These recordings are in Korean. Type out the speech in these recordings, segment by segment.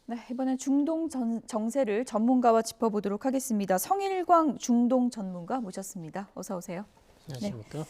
네, 이번엔 중동 정세를 전문가와 짚어보도록 하겠습니다. 성일광 중동 전문가 모셨습니다. 어서 오세요. 네. 안녕하십니까?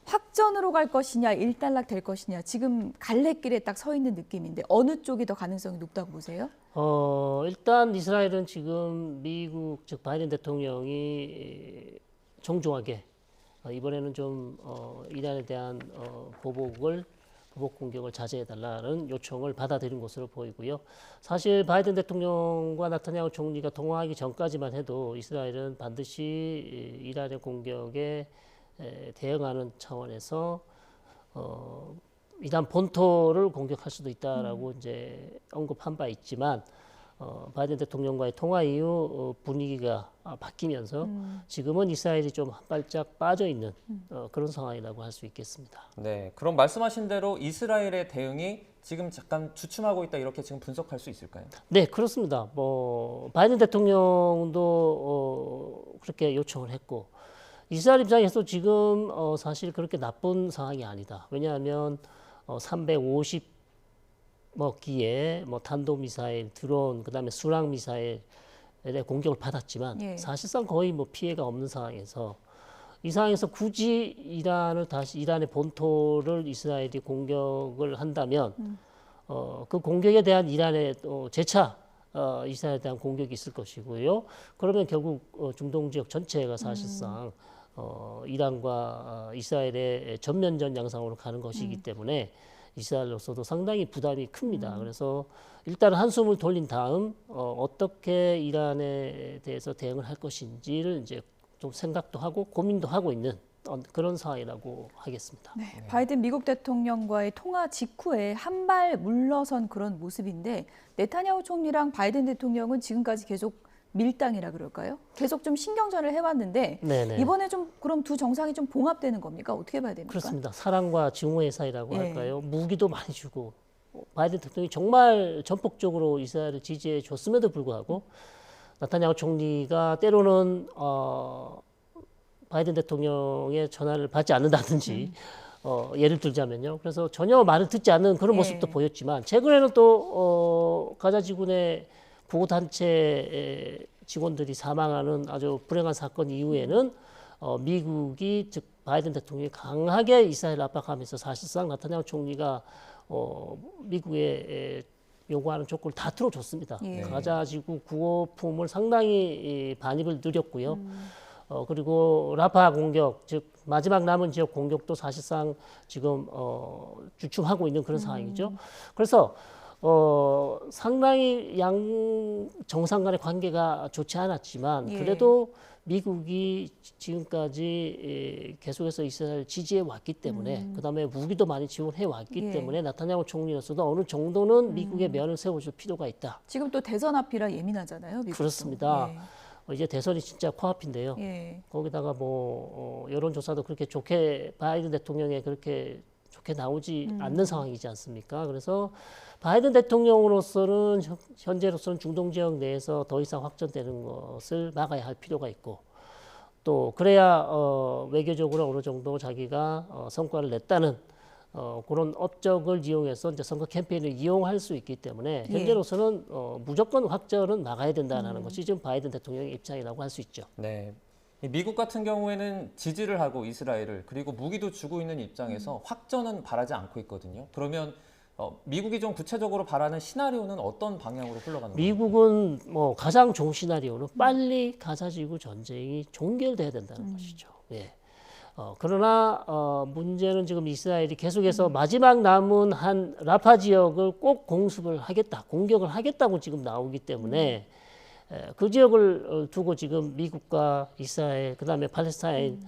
확전으로 갈 것이냐, 일단락 될 것이냐, 지금 갈래길에 딱 서 있는 느낌인데 어느 쪽이 더 가능성이 높다고 보세요? 일단 이스라엘은 지금 미국 즉 바이든 대통령이 정중하게 이번에는 좀 이란에 대한 보복 공격을 자제해달라는 요청을 받아들인 것으로 보이고요. 사실 바이든 대통령과 나타냐후 총리가 통화하기 전까지만 해도 이스라엘은 반드시 이란의 공격에 대응하는 차원에서 이란 본토를 공격할 수도 있다라고 이제 언급한 바 있지만 바이든 대통령과의 통화 이후 분위기가 바뀌면서 지금은 이스라엘이 좀 한 발짝 빠져 있는 그런 상황이라고 할 수 있겠습니다. 네, 그럼 말씀하신 대로 이스라엘의 대응이 지금 잠깐 주춤하고 있다 이렇게 지금 분석할 수 있을까요? 네, 그렇습니다. 바이든 대통령도 그렇게 요청을 했고 이스라엘 입장에서 지금 사실 그렇게 나쁜 상황이 아니다. 왜냐하면 350기의 탄도미사일, 드론, 그다음에 순항미사일의 공격을 받았지만 예. 사실상 거의 피해가 없는 상황에서 이 상황에서 굳이 이란의 본토를 이스라엘이 공격을 한다면 그 공격에 대한 이란의 재차 이스라엘에 대한 공격이 있을 것이고요. 그러면 결국 중동 지역 전체가 사실상 이란과 이스라엘의 전면전 양상으로 가는 것이기 때문에 이스라엘로서도 상당히 부담이 큽니다. 그래서 일단 한숨을 돌린 다음 어떻게 이란에 대해서 대응을 할 것인지를 이제 좀 생각도 하고 고민도 하고 있는 그런 상황이라고 하겠습니다. 네, 바이든 미국 대통령과의 통화 직후에 한 발 물러선 그런 모습인데 네타냐후 총리랑 바이든 대통령은 지금까지 계속 밀당이라 그럴까요? 계속 좀 신경전을 해왔는데 네네. 이번에 좀 그럼 두 정상이 좀 봉합되는 겁니까? 어떻게 봐야 됩니까? 그렇습니다. 사랑과 증오의 사이라고 예. 할까요? 무기도 많이 주고 바이든 대통령이 정말 전폭적으로 이스라엘을 지지해 줬음에도 불구하고 나타냐후 총리가 때로는 바이든 대통령의 전화를 받지 않는다든지 예를 들자면요. 그래서 전혀 말을 듣지 않는 그런 모습도 보였지만 최근에는 또 가자 지구내 보호단체 직원들이 사망하는 아주 불행한 사건 이후에는 미국이 즉 바이든 대통령이 강하게 이스라엘 압박하면서 사실상 나타냐후 총리가 미국에 요구하는 조건을 다 들어줬습니다. 예. 가자지구 구호품을 상당히 반입을 느렸고요. 그리고 라파 공격, 즉 마지막 남은 지역 공격도 사실상 지금 주춤하고 있는 그런 상황이죠. 그래서 상당히 양 정상 간의 관계가 좋지 않았지만 그래도 미국이 지금까지 계속해서 이스라엘 지지해 왔기 때문에 그다음에 무기도 많이 지원해 왔기 때문에 나타냐후 총리로서도 어느 정도는 미국의 면을 세워줄 필요가 있다. 지금 또 대선 앞이라 예민하잖아요, 미국도. 그렇습니다. 이제 대선이 진짜 코앞인데요. 예. 거기다가 여론조사도 그렇게 좋게 바이든 대통령에 그렇게 좋게 나오지 않는 상황이지 않습니까? 그래서 바이든 대통령으로서는 현재로서는 중동 지역 내에서 더 이상 확전되는 것을 막아야 할 필요가 있고 또 그래야 외교적으로 어느 정도 자기가 성과를 냈다는 그런 업적을 이용해서 이제 선거 캠페인을 이용할 수 있기 때문에 현재로서는 무조건 확전은 막아야 된다는 것이 지금 바이든 대통령의 입장이라고 할 수 있죠. 네. 미국 같은 경우에는 지지를 하고 이스라엘을 그리고 무기도 주고 있는 입장에서 확전은 바라지 않고 있거든요. 그러면 미국이 좀 구체적으로 바라는 시나리오는 어떤 방향으로 흘러가는 거예요? 미국은 가장 좋은 시나리오는 빨리 가자지구 전쟁이 종결돼야 된다는 것이죠. 예. 그러나 문제는 지금 이스라엘이 계속해서 마지막 남은 한 라파 지역을 꼭 공습을 하겠다, 공격을 하겠다고 지금 나오기 때문에 그 지역을 두고 지금 미국과 이스라엘, 그다음에 팔레스타인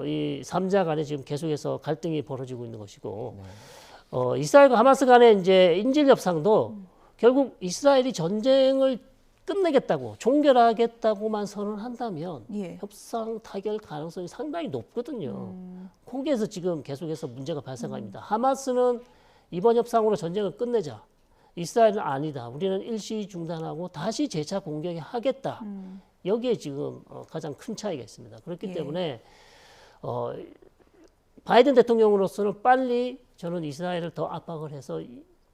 이 3자 간에 지금 계속해서 갈등이 벌어지고 있는 것이고 이스라엘과 하마스 간의 이제 인질 협상도 결국 이스라엘이 전쟁을 끝내겠다고 종결하겠다고만 선언한다면 협상 타결 가능성이 상당히 높거든요. 거기에서 지금 계속해서 문제가 발생합니다. 하마스는 이번 협상으로 전쟁을 끝내자. 이스라엘은 아니다. 우리는 일시 중단하고 다시 재차 공격하겠다. 여기에 지금 가장 큰 차이가 있습니다. 그렇기 때문에 바이든 대통령으로서는 빨리 저는 이스라엘을 더 압박을 해서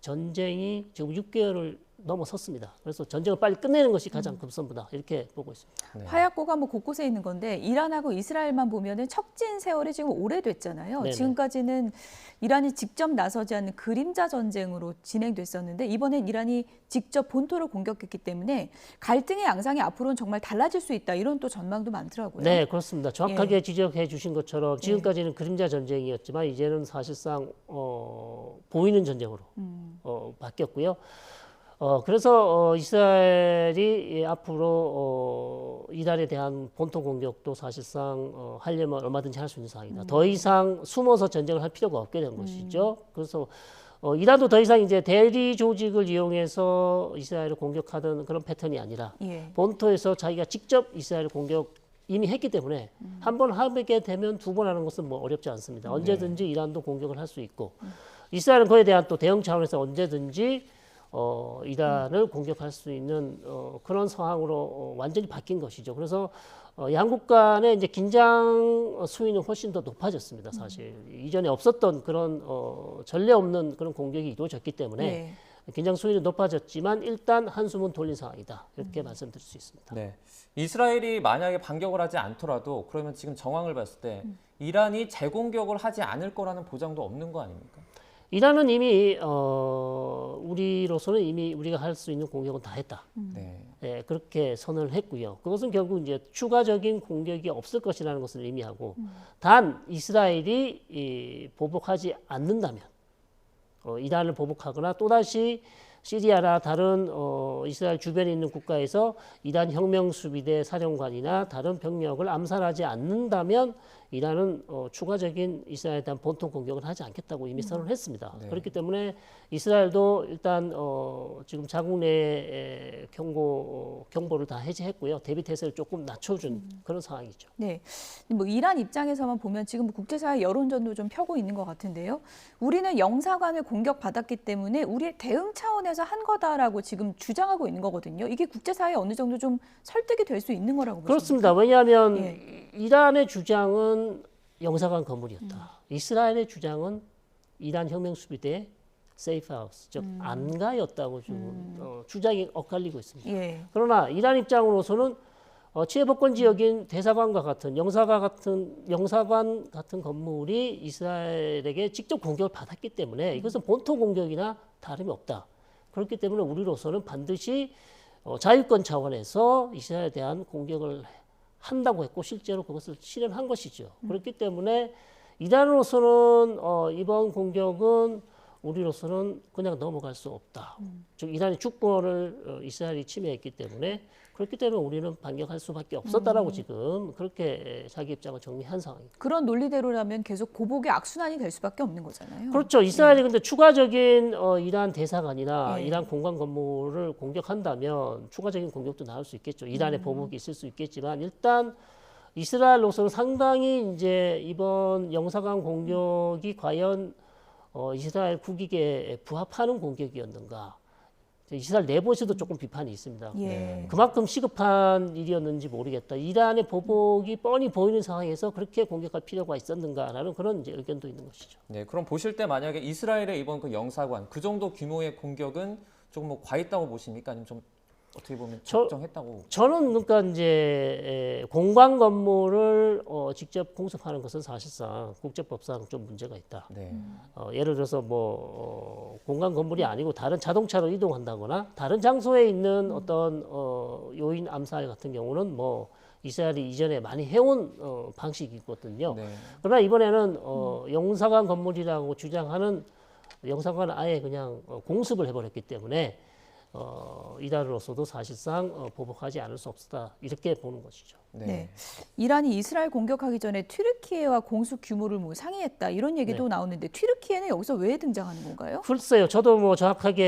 전쟁이 지금 6개월을 넘어섰습니다. 그래서 전쟁을 빨리 끝내는 것이 가장 급선무다 이렇게 보고 있습니다. 네. 화약고가 뭐 곳곳에 있는 건데 이란하고 이스라엘만 보면은 척진 세월이 지금 오래됐잖아요. 네네. 지금까지는 이란이 직접 나서지 않는 그림자 전쟁으로 진행됐었는데 이번엔 이란이 직접 본토를 공격했기 때문에 갈등의 양상이 앞으로는 정말 달라질 수 있다 이런 또 전망도 많더라고요. 네, 그렇습니다. 정확하게 지적해 주신 것처럼 지금까지는 예. 그림자 전쟁이었지만 이제는 사실상 보이는 전쟁으로 바뀌었고요. 그래서 이스라엘이 앞으로 이란에 대한 본토 공격도 사실상 하려면 얼마든지 할 수 있는 상황이다. 더 이상 숨어서 전쟁을 할 필요가 없게 된 것이죠. 그래서 이란도 더 이상 이제 대리 조직을 이용해서 이스라엘을 공격하던 그런 패턴이 아니라 예. 본토에서 자기가 직접 이스라엘을 공격 이미 했기 때문에 한 번 하게 되면 두 번 하는 것은 뭐 어렵지 않습니다. 언제든지 이란도 공격을 할 수 있고 이스라엘은 그에 대한 또 대응 차원에서 언제든지 이란을 공격할 수 있는 그런 상황으로 완전히 바뀐 것이죠. 그래서 양국 간의 이제 긴장 수위는 훨씬 더 높아졌습니다. 사실 이전에 없었던 그런 전례 없는 그런 공격이 이루어졌기 때문에 예. 긴장 수위는 높아졌지만 일단 한숨은 돌린 상황이다. 이렇게 말씀드릴 수 있습니다. 네. 이스라엘이 만약에 반격을 하지 않더라도 그러면 지금 정황을 봤을 때 이란이 재공격을 하지 않을 거라는 보장도 없는 거 아닙니까? 이란은 이미 우리로서는 이미 우리가 할 수 있는 공격은 다 했다. 네. 예, 그렇게 선언을 했고요. 그것은 결국 이제 추가적인 공격이 없을 것이라는 것을 의미하고 단 이스라엘이 보복하지 않는다면 이란을 보복하거나 또다시 시리아나 다른 이스라엘 주변에 있는 국가에서 이란 혁명수비대 사령관이나 다른 병력을 암살하지 않는다면 이란은 추가적인 이스라엘에 대한 본토 공격을 하지 않겠다고 이미 선언했습니다. 네. 그렇기 때문에 이스라엘도 일단 지금 자국 내 경보를 다 해제했고요. 대비 태세를 조금 낮춰준 그런 상황이죠. 네, 뭐 이란 입장에서만 보면 지금 국제사회 여론전도 좀 펴고 있는 것 같은데요. 우리는 영사관을 공격받았기 때문에 우리의 대응 차원에서 한 거다라고 지금 주장하고 있는 거거든요. 이게 국제사회에 어느 정도 좀 설득이 될 수 있는 거라고 보십니까? 그렇습니다. 왜냐하면 예. 이란의 주장은 영사관 건물이었다. 이스라엘의 주장은 이란 혁명수비대 세이프하우스, 즉 안가였다고 지금 주장이 엇갈리고 있습니다. 예. 그러나 이란 입장으로서는 치외법권 지역인 대사관과 같은 영사관 같은 건물이 이스라엘에게 직접 공격을 받았기 때문에 이것은 본토 공격이나 다름이 없다. 그렇기 때문에 우리로서는 반드시 자유권 차원에서 이스라엘에 대한 공격을 한다고 했고 실제로 그것을 실현한 것이죠. 그렇기 때문에 이란으로서는 이번 공격은 우리로서는 그냥 넘어갈 수 없다. 즉 이란의 주권을 이스라엘이 침해했기 때문에 그렇기 때문에 우리는 반격할 수밖에 없었다라고 지금 그렇게 자기 입장을 정리한 상황입니다. 그런 논리대로라면 계속 고복의 악순환이 될 수밖에 없는 거잖아요. 그렇죠. 이스라엘이 근데 추가적인 이란 대사관이나 예. 이란 공관 건물을 공격한다면 추가적인 공격도 나올 수 있겠죠. 이란의 보복이 있을 수 있겠지만 일단 이스라엘로서는 상당히 이제 이번 영사관 공격이 과연 이스라엘 국익에 부합하는 공격이었는가. 이스라엘 내부에서도 조금 비판이 있습니다. 예. 그만큼 시급한 일이었는지 모르겠다. 이란의 보복이 뻔히 보이는 상황에서 그렇게 공격할 필요가 있었는가라는 그런 이제 의견도 있는 것이죠. 네, 그럼 보실 때 만약에 이스라엘의 이번 그 영사관 그 정도 규모의 공격은 조금 뭐 과했다고 보십니까? 아니면 좀 어떻게 보면 적정했다고? 저는 그러니까 이제 공관 건물을 직접 공습하는 것은 사실상 국제법상 좀 문제가 있다. 네. 예를 들어서 뭐 공관 건물이 아니고 다른 자동차로 이동한다거나 다른 장소에 있는 어떤 요인 암살 같은 경우는 뭐 이스라엘이 이전에 많이 해온 방식이거든요. 네. 그러나 이번에는 영사관 건물이라고 주장하는 영사관을 아예 그냥 공습을 해버렸기 때문에 이란으로서도 사실상 보복하지 않을 수 없다 이렇게 보는 것이죠. 네. 네. 이란이 이스라엘 공격하기 전에 튀르키예와 공습 규모를 뭐 상의했다 이런 얘기도 네. 나오는데 튀르키예는 여기서 왜 등장하는 건가요? 글쎄요, 저도 뭐 정확하게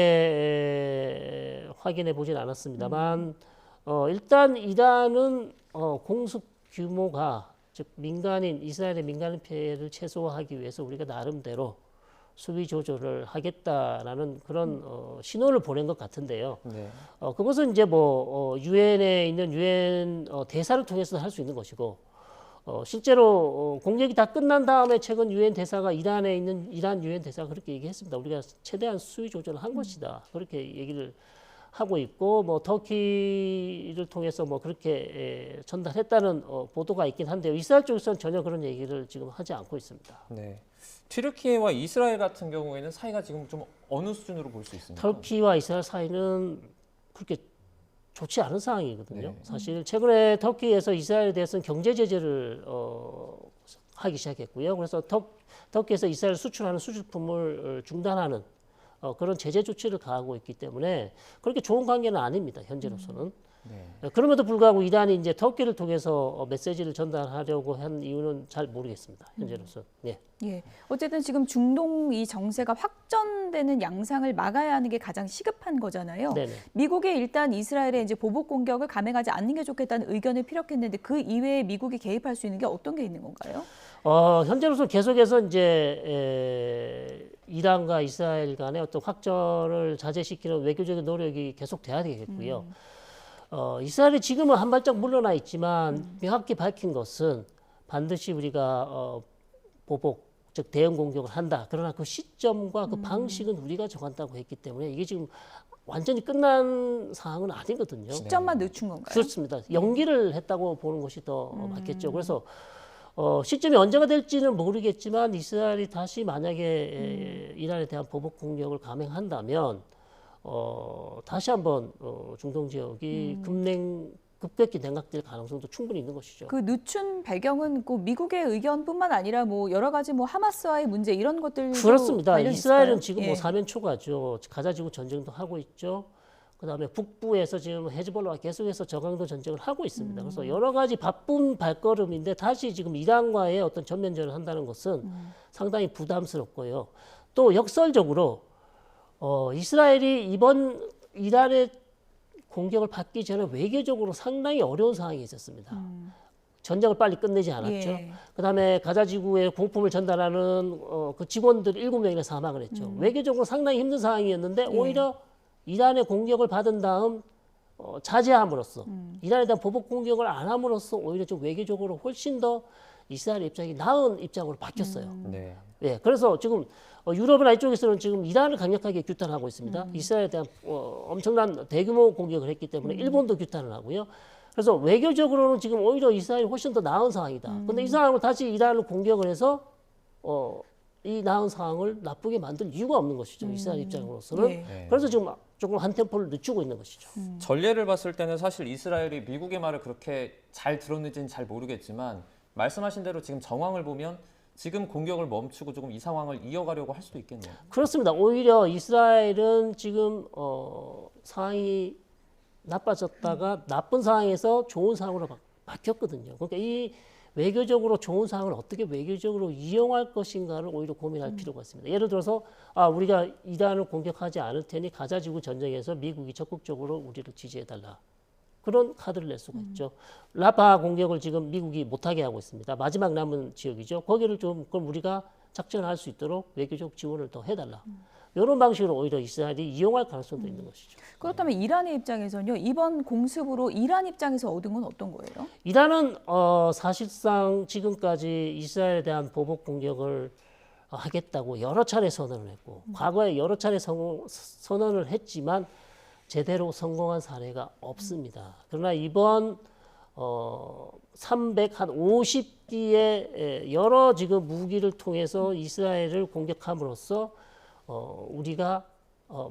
확인해 보진 않았습니다만 일단 이란은 공습 규모가 즉 민간인 이스라엘의 민간인 피해를 최소화하기 위해서 우리가 나름대로 수비 조절을 하겠다라는 그런 신호를 보낸 것 같은데요. 네. 그것은 이제 뭐 유엔에 있는 유엔 대사를 통해서 할 수 있는 것이고 실제로 공격이 다 끝난 다음에 최근 유엔 대사가 이란에 있는 이란 유엔 대사가 그렇게 얘기했습니다. 우리가 최대한 수위 조절을 한 것이다. 그렇게 얘기를 하고 있고 뭐 터키를 통해서 뭐 그렇게 전달했다는 보도가 있긴 한데요. 이스라엘 쪽에서는 전혀 그런 얘기를 지금 하지 않고 있습니다. 네. 튀르키예와 이스라엘 같은 경우에는 사이가 지금 좀 어느 수준으로 볼 수 있습니까? 터키와 이스라엘 사이는 그렇게 좋지 않은 상황이거든요. 네. 사실 최근에 터키에서 이스라엘에 대해서는 경제 제재를 하기 시작했고요. 그래서 터키에서 이스라엘 수출하는 수출품을 중단하는 그런 제재 조치를 가하고 있기 때문에 그렇게 좋은 관계는 아닙니다. 현재로서는. 네. 그럼에도 불구하고 이란이 이제 터키를 통해서 메시지를 전달하려고 한 이유는 잘 모르겠습니다. 현재로서. 예. 예. 어쨌든 지금 중동 이 정세가 확전되는 양상을 막아야 하는 게 가장 시급한 거잖아요. 네네. 미국이 일단 이스라엘에 이제 보복 공격을 감행하지 않는 게 좋겠다는 의견을 피력했는데 그 이외에 미국이 개입할 수 있는 게 어떤 게 있는 건가요? 현재로서 계속해서 이제 이란과 이스라엘 간의 어떤 확전을 자제시키는 외교적인 노력이 계속돼야 되겠고요. 이스라엘이 지금은 한 발짝 물러나 있지만 명확히 밝힌 것은 반드시 우리가 보복, 즉 대응 공격을 한다. 그러나 그 시점과 그 방식은 우리가 정한다고 했기 때문에 이게 지금 완전히 끝난 상황은 아니거든요. 시점만 늦춘 건가요? 그렇습니다. 연기를 했다고 보는 것이 더 맞겠죠. 그래서 시점이 언제가 될지는 모르겠지만 이스라엘이 다시 만약에 이란에 대한 보복 공격을 감행한다면 다시 한번 중동 지역이 급격히 냉각될 가능성도 충분히 있는 것이죠. 그 늦춘 배경은 그 미국의 의견뿐만 아니라 뭐 여러 가지 뭐 하마스와의 문제 이런 것들도 그렇습니다. 관련이 이스라엘은 있을까요? 지금 예. 뭐 사면초가죠. 가자지구 전쟁도 하고 있죠. 그다음에 북부에서 지금 헤즈볼라가 계속해서 저강도 전쟁을 하고 있습니다. 그래서 여러 가지 바쁜 발걸음인데 다시 지금 이란과의 어떤 전면전을 한다는 것은 상당히 부담스럽고요. 또 역설적으로 이스라엘이 이번 이란의 공격을 받기 전에 외교적으로 상당히 어려운 상황이 있었습니다. 전쟁을 빨리 끝내지 않았죠. 예. 그다음에 가자지구에 공품을 전달하는 그 직원들 7명이나 사망을 했죠. 외교적으로 상당히 힘든 상황이었는데 오히려 이란의 공격을 받은 다음 자제함으로써 이란에 대한 보복 공격을 안 함으로써 오히려 좀 외교적으로 훨씬 더 이스라엘 입장이 나은 입장으로 바뀌었어요. 네. 예, 그래서 지금 유럽이나 이쪽에서는 지금 이란을 강력하게 규탄하고 있습니다. 이스라엘에 대한 엄청난 대규모 공격을 했기 때문에 일본도 규탄을 하고요. 그래서 외교적으로는 지금 오히려 이스라엘이 훨씬 더 나은 상황이다. 그런데 이 상황을 다시 이란을 공격을 해서 이 나은 상황을 나쁘게 만들 이유가 없는 것이죠. 이스라엘 입장으로서는. 예. 네. 그래서 지금 조금 한 템포를 늦추고 있는 것이죠. 전례를 봤을 때는 사실 이스라엘이 미국의 말을 그렇게 잘 들었는지는 잘 모르겠지만 말씀하신 대로 지금 정황을 보면 지금 공격을 멈추고 조금 이 상황을 이어가려고 할 수도 있겠네요. 그렇습니다. 오히려 이스라엘은 지금 상황이 나빠졌다가 나쁜 상황에서 좋은 상황으로 바뀌었거든요. 그러니까 이 외교적으로 좋은 상황을 어떻게 외교적으로 이용할 것인가를 오히려 고민할 필요가 있습니다. 예를 들어서 우리가 이란을 공격하지 않을 테니 가자지구 전쟁에서 미국이 적극적으로 우리를 지지해달라. 그런 카드를 낼 수가 있죠. 라파 공격을 지금 미국이 못하게 하고 있습니다. 마지막 남은 지역이죠. 거기를 좀 그럼 우리가 작전할 수 있도록 외교적 지원을 더 해달라. 이런 방식으로 오히려 이스라엘이 이용할 가능성도 있는 것이죠. 그렇다면 이란의 입장에서는요. 이번 공습으로 이란 입장에서 얻은 건 어떤 거예요? 이란은 사실상 지금까지 이스라엘에 대한 보복 공격을 하겠다고 여러 차례 선언을 했고 과거에 여러 차례 선언을 했지만 제대로 성공한 사례가 없습니다. 그러나 이번 350기의 여러 지금 무기를 통해서 이스라엘을 공격함으로써 우리가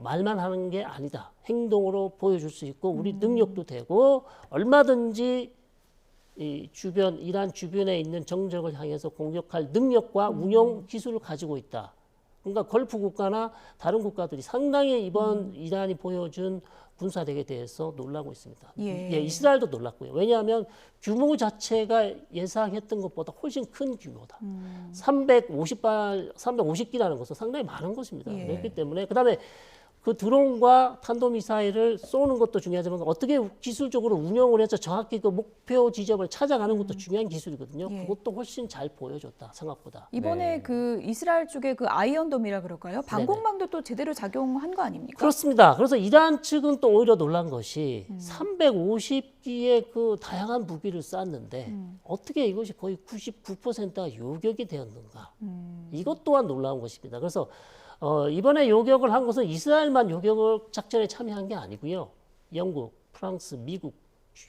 말만 하는 게 아니다. 행동으로 보여줄 수 있고 우리 능력도 되고 얼마든지 이 주변 이란 주변에 있는 정적을 향해서 공격할 능력과 운용 기술을 가지고 있다. 그러니까 걸프 국가나 다른 국가들이 상당히 이번 이란이 보여준 군사력에 대해서 놀라고 있습니다. 예. 이스라엘도 놀랐고요. 왜냐하면 규모 자체가 예상했던 것보다 훨씬 큰 규모다. 350기라는 것은 상당히 많은 것입니다. 예. 그렇기 때문에 그다음에 그 드론과 탄도미사일을 쏘는 것도 중요하지만 어떻게 기술적으로 운영을 해서 정확히 그 목표 지점을 찾아가는 것도 중요한 기술이거든요. 예. 그것도 훨씬 잘 보여줬다 생각보다. 이번에 네. 그 이스라엘 쪽의 그 아이언돔이라 그럴까요? 방공망도 또 제대로 작용한 거 아닙니까? 그렇습니다. 그래서 이란 측은 또 오히려 놀란 것이 350기의 그 다양한 무기를 쐈는데 어떻게 이것이 거의 99%가 요격이 되었는가? 이것 또한 놀라운 것입니다. 그래서 이번에 요격을 한 것은 이스라엘만 요격 작전에 참여한 게 아니고요. 영국, 프랑스, 미국,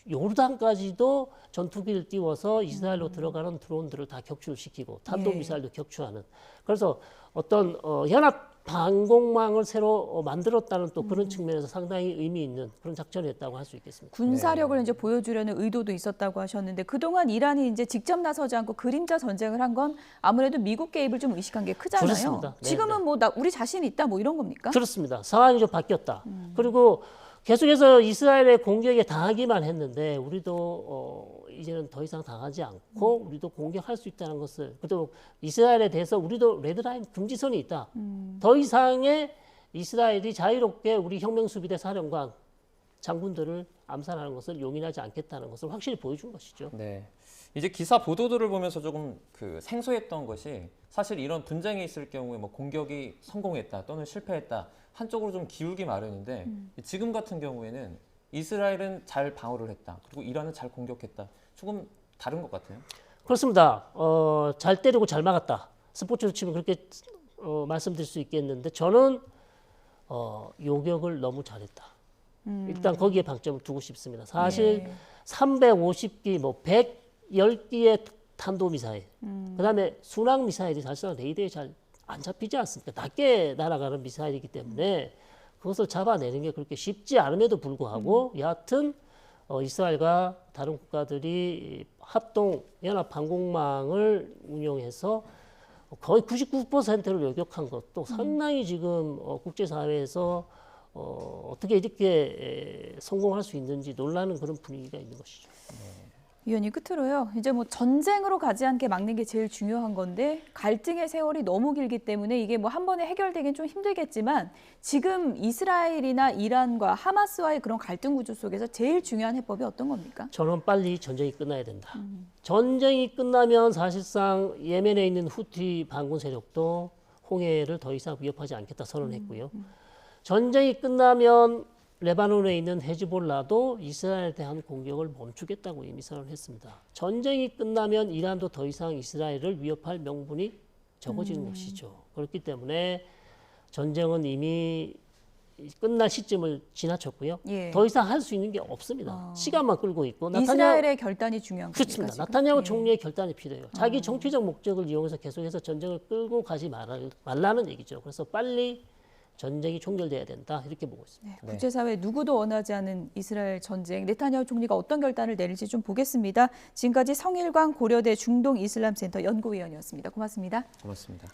요르단까지도 전투기를 띄워서 이스라엘로 들어가는 드론들을 다 격추시키고 탄도미사일도 격추하는. 그래서 어떤 연합 방공망을 새로 만들었다는 또 그런 측면에서 상당히 의미 있는 그런 작전이었다고 할 수 있겠습니다. 군사력을 이제 보여주려는 의도도 있었다고 하셨는데 그동안 이란이 이제 직접 나서지 않고 그림자 전쟁을 한 건 아무래도 미국 개입을 좀 의식한 게 크잖아요. 그렇습니다. 네, 지금은 뭐 우리 자신 있다 뭐 이런 겁니까? 그렇습니다. 상황이 좀 바뀌었다. 그리고 계속해서 이스라엘의 공격에 당하기만 했는데 우리도 이제는 더 이상 당하지 않고 우리도 공격할 수 있다는 것을, 그리고 이스라엘에 대해서 우리도 레드라인 금지선이 있다. 더 이상의 이스라엘이 자유롭게 우리 혁명수비대 사령관 장군들을 암살하는 것을 용인하지 않겠다는 것을 확실히 보여준 것이죠. 네. 이제 기사 보도들을 보면서 조금 생소했던 것이, 사실 이런 분쟁이 있을 경우에 뭐 공격이 성공했다 또는 실패했다 한쪽으로 좀 기울기 마련인데 지금 같은 경우에는 이스라엘은 잘 방어를 했다, 그리고 이란은 잘 공격했다, 조금 다른 것 같아요. 그렇습니다. 잘 때리고 잘 막았다. 스포츠로 치면 그렇게 말씀드릴 수 있겠는데 저는 요격을 너무 잘했다. 일단 거기에 방점을 두고 싶습니다. 사실 350기, 뭐 110기의 탄도미사일, 그다음에 순항미사일이 사실상 레이더에 잘 안 잡히지 않습니까? 낮게 날아가는 미사일이기 때문에 그것을 잡아내는 게 그렇게 쉽지 않음에도 불구하고 여하튼 이스라엘과 다른 국가들이 합동 연합 방공망을 운용해서 거의 99%를 요격한 것도 상당히 지금 국제사회에서 어떻게 이렇게 성공할 수 있는지 놀라는 그런 분위기가 있는 것이죠. 위원님, 끝으로요. 이제 뭐 전쟁으로 가지 않게 막는 게 제일 중요한 건데 갈등의 세월이 너무 길기 때문에 이게 뭐 한 번에 해결되긴 좀 힘들겠지만 지금 이스라엘이나 이란과 하마스와의 그런 갈등 구조 속에서 제일 중요한 해법이 어떤 겁니까? 저는 빨리 전쟁이 끝나야 된다. 전쟁이 끝나면 사실상 예멘에 있는 후티 반군 세력도 홍해를 더 이상 위협하지 않겠다 선언했고요. 전쟁이 끝나면 레바논에 있는 헤즈볼라도 이스라엘에 대한 공격을 멈추겠다고 이미 선언했습니다. 전쟁이 끝나면 이란도 더 이상 이스라엘을 위협할 명분이 적어지는 것이죠. 그렇기 때문에 전쟁은 이미 끝날 시점을 지나쳤고요. 예. 더 이상 할 수 있는 게 없습니다. 시간만 끌고 있고. 이스라엘의 결단이 중요한 겁니까? 그렇습니다. 지금? 나타냐후 예. 총리의 결단이 필요해요. 자기 정치적 목적을 이용해서 계속해서 전쟁을 끌고 가지 말라는 얘기죠. 그래서 빨리 전쟁이 종결돼야 된다, 이렇게 보고 있습니다. 네, 국제사회 누구도 원하지 않은 이스라엘 전쟁, 네타냐후 총리가 어떤 결단을 내릴지 좀 보겠습니다. 지금까지 성일광 고려대 중동이슬람센터 연구위원이었습니다. 고맙습니다. 고맙습니다.